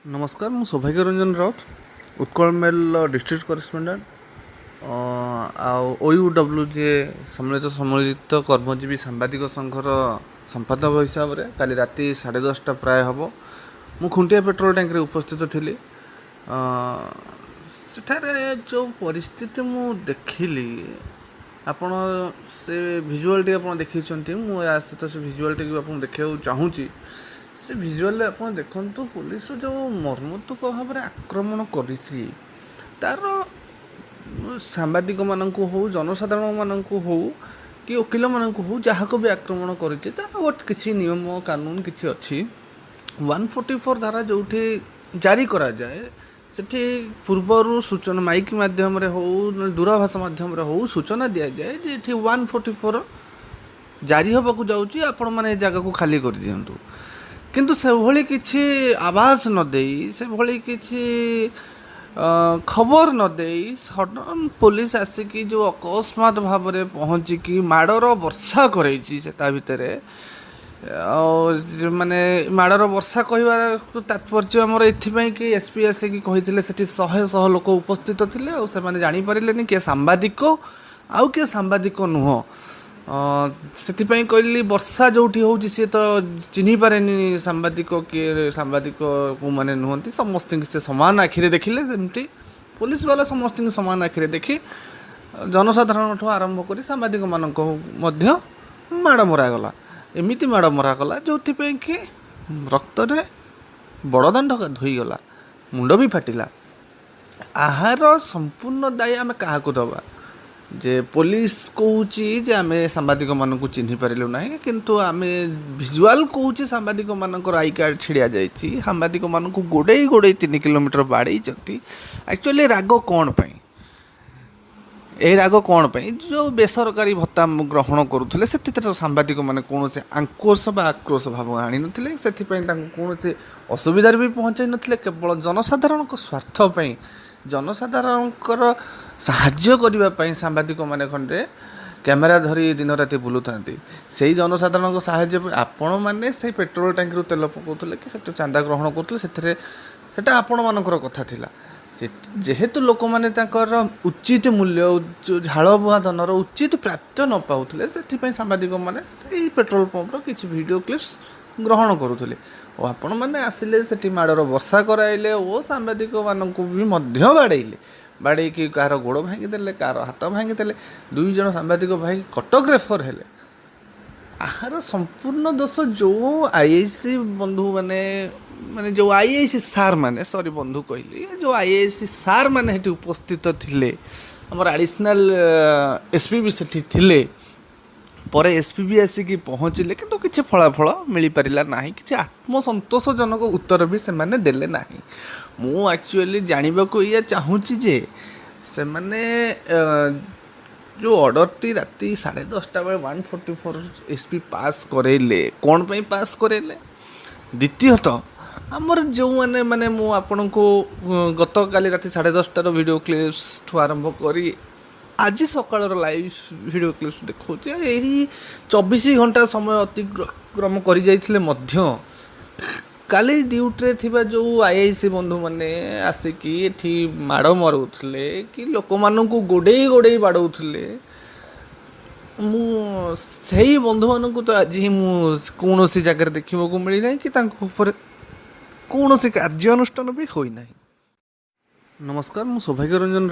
नमस्कार मु Soubhagya Ranjan Rout Utkal mail district correspondent OUW जे सम्मिलित कर्मजीवी सांबादिक संघर संपादक हिसाब से काली राति 10:30 प्राय हम मु खुंटिया पेट्रोल टैंक रे उपस्थित थी। सेठारे जो परिस्थिति मु देखिली आपण से भिजुआल टी आप देखी मुझे से भिजुआल टी आप देखा चाहूँगी। से भिजुआल आप देखु पुलिस जो मर्मतुक भाव में आक्रमण कर तार सांबादिक मानक हो जनसाधारण मानक हो कि वकिल मानक हो जहाँ को भी आक्रमण कर किसी नियम कानून किसी अच्छी 144 धारा जो जारी करा जाए सेठी पूर्वर सूचना माइक माध्यम हो दूरभाष माध्यम हो सूचना दि जाए जे 144 जारी होबाकू जाउची आपण माने जगह को खाली कर दियंतु किंतु से भली किछि आवाज न देई से भली किछि खबर न देई सडन पुलिस आसिकी जो अकस्मात भाव में पहुँचिकी माड़र वर्षा करैछि सेता भितरे माने माड़र वर्षा कहबार तात्पर्य आमर एथिपाई कि एसपी आसिकी कहिथिले सेठी शहे शह लोक उपस्थित थिले और से माने जानि परिलेनी के सांबादिक आउ के सांबादिक नुह से कहली वर्षा जो सी तो चिन्ह पारे सांबादिक किए सांबादिक को मैंने नुहति समस्त से सामान आखिरे देखिले सेमती पुलिस वाला समस्त सामान आखिरे देखी जनसाधारण आरंभ कर सांबादिक मानक माड़ मरागला एमती माड़ मरागला जो कि रक्त बड़दाण्ड धोईगला मुंड भी फाटिला। आहार संपूर्ण दायी आम क्या दबा जे पुलिस कहूँ जे आम सांबादिक मानक चिन्ह पारू ना किंतु आम भिजुआल कहूँ सांबादिक मानकर आई कार्ड छिड़ा जाइए सांबादिक मानक गोड़े गोड़े 3 किलोमीटर बाड़े एक्चुअली राग कौन पाई ए राग कौन पाई जो बेसरकारी भत्ता ग्रहण करुले से सांबादिक मैंने कौन से आक्रोश आक्रोश भाव आनी ना से कौन से असुविधार भी पहुँचाई नथिले केवल जनसाधारण स्वार्थपाई जनसाधारणकर साहाय्य करने सांबादिक मैंने खंडे कैमेरा धरी दिन राति बुलूता से जनसाधारण साहाय्य आपण मैंने से पेट्रोल टैंक रु तेल पकाउले कि चांदा ग्रहण करते आपण मानकर कथा थिला जेहेतु लोक मैंने उचित मूल्य झाड़ बुआ धनर उचित प्राप्त न पाते से सांबादिक मैंने से पेट्रोल पंपर किसी वीडियो क्लिप्स ग्रहण करुले और आपण मैंने आसिले से माड़र वर्षा कराइले और सांबादिक मानक भी बाड़े बाड़े कि कार गोड़ भांगीदे कार हाथ भांगीदे 2 जन सांबादिक भाई कटक रेफर हेले। आहार संपूर्ण दोष जो आईआईसी बंधु माने माने जो आईआईसी सार माने सॉरी बंधु कहली जो आईआईसी सार माने उपस्थित थिले हमर एडिशनल एसपी भी सेठी थिले पर एसपी भी आसिकी पहुँचले किंतु किसी फलाफल मिल पारा ना कि आत्मसंतोषजनक उत्तर भी से माने देले ना। मु एक्चुअली जानवा को या चाहूँगी जे से माने जो ऑर्डर टी राति 10:30 बेले 144 एसपी पास करेले कौन पे पास करेले द्वितीयतः आमर जो मैंने माने मु आपन को गत काली राति 10:30 वीडियो क्लिप्स ठू आरंभ करी आज सकाळ लाइव वीडियो क्लिप्स देखा यही 24 घंटा समय अतिक्रम कर जाइथिले मध्य काली ड्यूटी थिबा जो आईआईसी बंधु मैंने आसिकी एठी माड़ मरुले कि लोक मानक गोड़े गोड़े बाड़ौले मुझे बंधु मानक तो आज कौन सी जगह देखा मिली ना कि कौन सी कार्यानुष्ठान भी होना। नमस्कार मु सौभाग्य रंजन